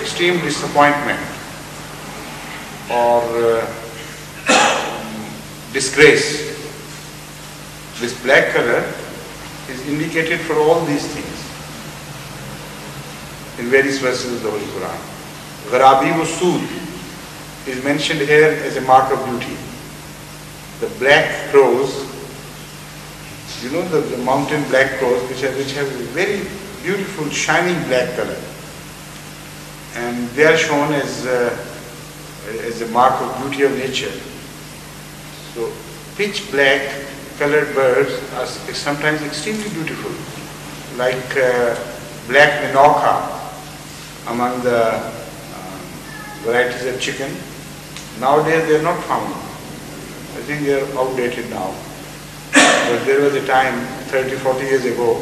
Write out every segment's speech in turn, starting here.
extreme disappointment or disgrace, this black color is indicated for all these things in various verses of the Holy Quran. Gharabi wa Sood is mentioned here as a mark of beauty. The black crows, you know the mountain black crows which have a very beautiful shining black color, and they are shown as a mark of beauty of nature. So pitch black colored birds are sometimes extremely beautiful, like black Minoka among the varieties of chicken. Nowadays they are not found. I think they are outdated now. But there was a time 30-40 years ago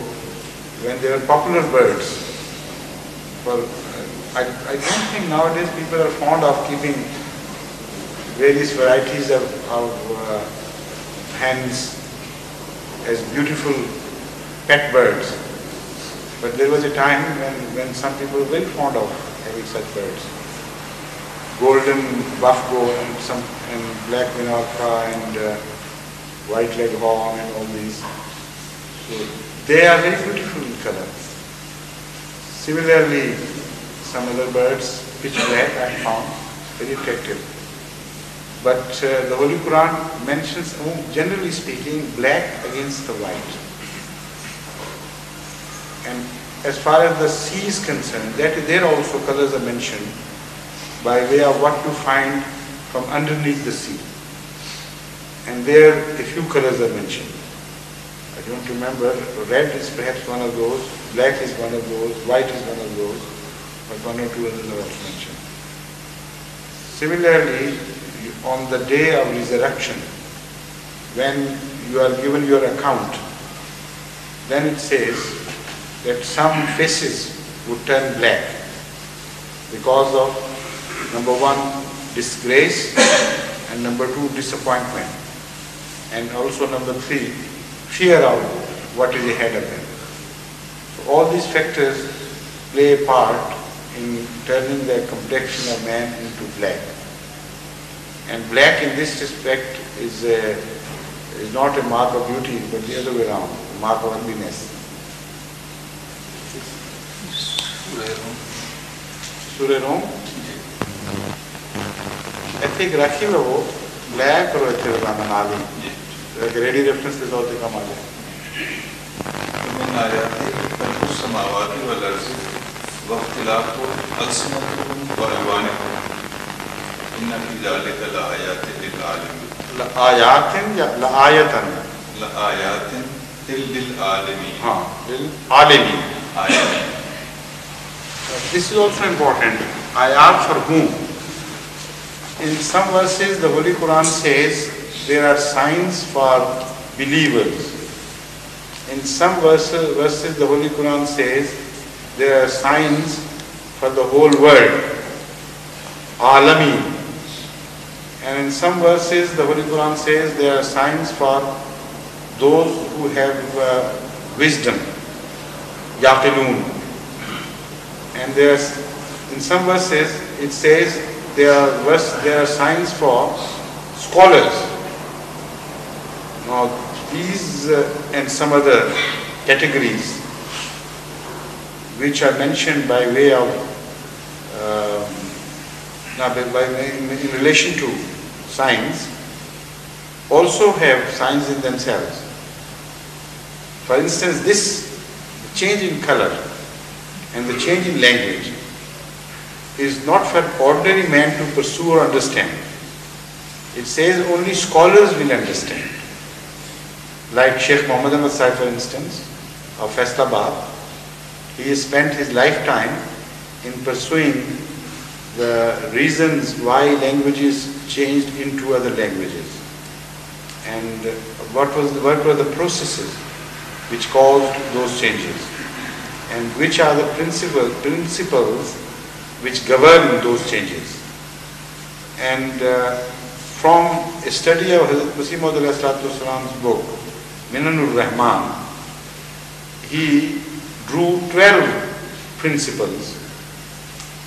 when they were popular birds. Well, I don't think nowadays people are fond of keeping various varieties of hens as beautiful pet birds. But there was a time when some people were very fond of having such birds. Golden buffalo and black Minorca and white leghorn and all these. So they are very beautiful in color. Similarly, some other birds, pitch black, I found very attractive. But the Holy Quran mentions, generally speaking, black against the white. And as far as the sea is concerned, there also colors are mentioned by way of what you find from underneath the sea. And there a few colors are mentioned. I don't remember, red is perhaps one of those, black is one of those, white is one of those, but one or two others are also mentioned. Similarly, on the day of resurrection, when you are given your account, then it says that some faces would turn black because of, number one, disgrace, and number two, disappointment, and also number three, fear of what is ahead of them. So all these factors play a part in turning the complexion of man into black. And black in this respect is not a mark of beauty, but the other way around, a mark of ugliness. Surah Rum? I think Rakhi में वो black और ऐसे वाला नाली, ready reference के तौर पे कम आ जाए. من آياته خلق السماوات والأرض واختلاف ألسنتكم وألوانكم إن في ذلك لآيات للعالمين. لآيات या لآيतन? لآيات للعالمين. हाँ, للعالمين. आयात. This is also important. Ayat for whom? In some verses, the Holy Quran says there are signs for believers. In some verses, the Holy Quran says there are signs for the whole world. Alami. And in some verses, the Holy Quran says there are signs for those who have wisdom. Yaqilun. And in some verses it says there are signs for scholars. Now these and some other categories which are mentioned by way of in relation to signs also have signs in themselves. For instance, this change in color and the change in language is not for ordinary man to pursue or understand. It says only scholars will understand. Like Sheikh Muhammad Ahmad Sahib, for instance, of Faisalabad, he has spent his lifetime in pursuing the reasons why languages changed into other languages, and what were the processes which caused those changes, and which are the principles which govern those changes. And from a study of Hazrat Masih Maud book, Minanur Rahman, he drew 12 principles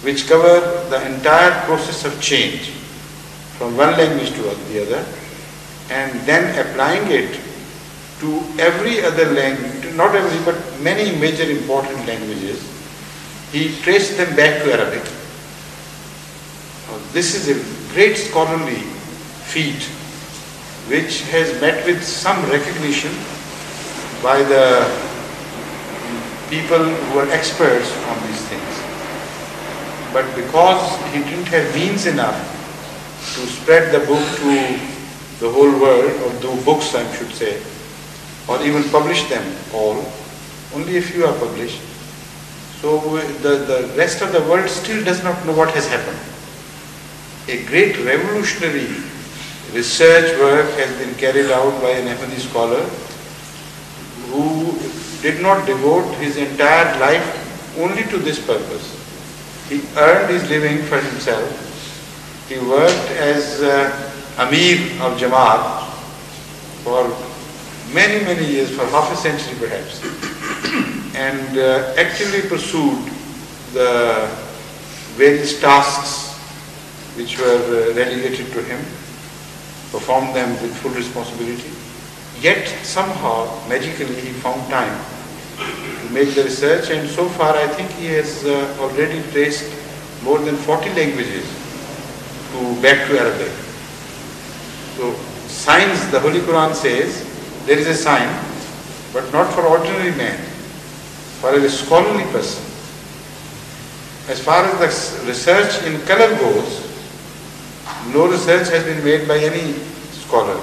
which cover the entire process of change from one language to the other, and then applying it to every other language, not every, but many major important languages. He traced them back to Arabic. This is a great scholarly feat which has met with some recognition by the people who are experts on these things. But because he didn't have means enough to spread the book to the whole world, or do books I should say, or even publish them all, only a few are published. So the rest of the world still does not know what has happened. A great revolutionary research work has been carried out by an Ahmadi scholar who did not devote his entire life only to this purpose. He earned his living for himself. He worked as Amir of Jamaat for many, many years, for half a century perhaps, and actively pursued the various tasks which were relegated to him, performed them with full responsibility. Yet somehow, magically, he found time to make the research, and so far I think he has already traced more than 40 languages back to Arabic. So signs, the Holy Quran says, there is a sign, but not for ordinary man, for a scholarly person. As far as the research in color goes, no research has been made by any scholar.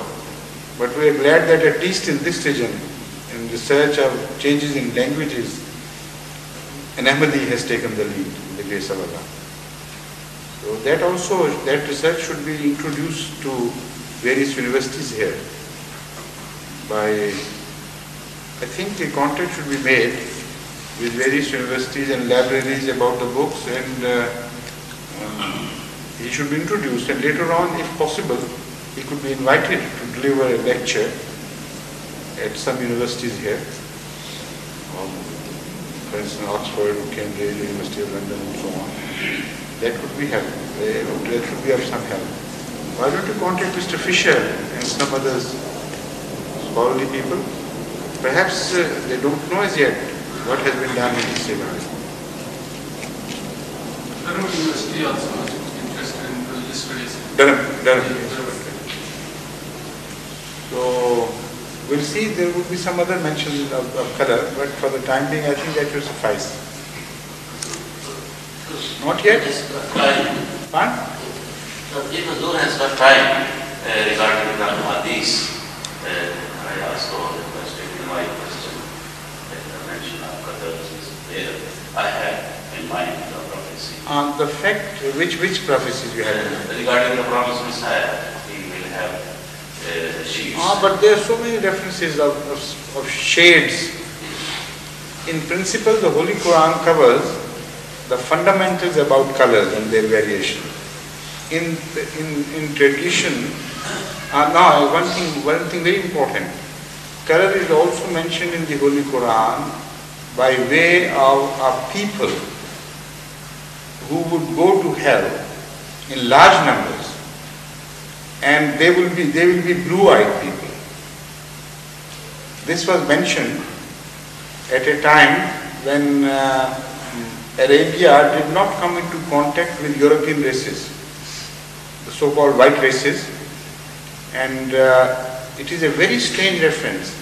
But we are glad that at least in this region, in research of changes in languages, an Ahmadi has taken the lead, in the grace of Allah. So that also, that research should be introduced to various universities here. I think a contact should be made with various universities and libraries about the books, and he should be introduced, and later on, if possible, he could be invited to deliver a lecture at some universities here. For instance, Oxford, Cambridge, University of London, and so on. That could be help. That should be of some help. Why don't you contact Mr. Fisher and some other scholarly people? Perhaps they don't know as yet what has been done in this area. Durham University also is interested in religious studies. Durham. So we'll see, there will be some other mentions of color, but for the time being I think that will suffice. Not yet? Fine? If the Zuhr has got time regarding the Hadith, I also requested in my question that the mention of Qadr is there. I have in mind the prophecy. The fact, which prophecies you have in mind? Regarding the Prophet's Messiah, he will have sheaves. But there are so many references of shades. In principle, the Holy Quran covers the fundamentals about colors and their variation. In tradition, now one thing very important. Color is also mentioned in the Holy Quran by way of a people who would go to hell in large numbers, and they will be blue-eyed people. This was mentioned at a time when Arabia did not come into contact with European races, the so-called white races, and it is a very strange reference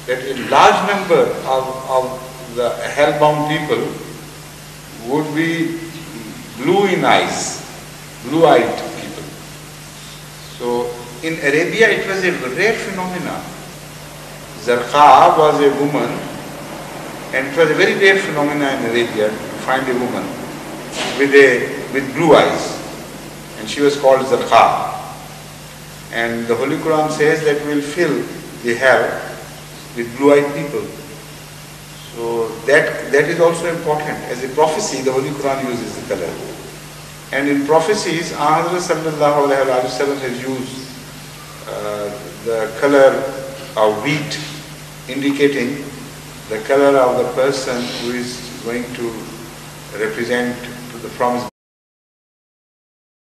that a large number of the hell-bound people would be blue in eyes, blue-eyed people. So in Arabia it was a rare phenomenon. Zarqa was a woman, and it was a very rare phenomenon in Arabia to find a woman with blue eyes, and she was called Zarqa. And the Holy Quran says that we will fill the hell with blue-eyed people. So that is also important. As a prophecy, the Holy Quran uses the color. And in prophecies, Ahmad sallallahu alayhi wa sallam has used the color of wheat, indicating the color of the person who is going to represent to the promise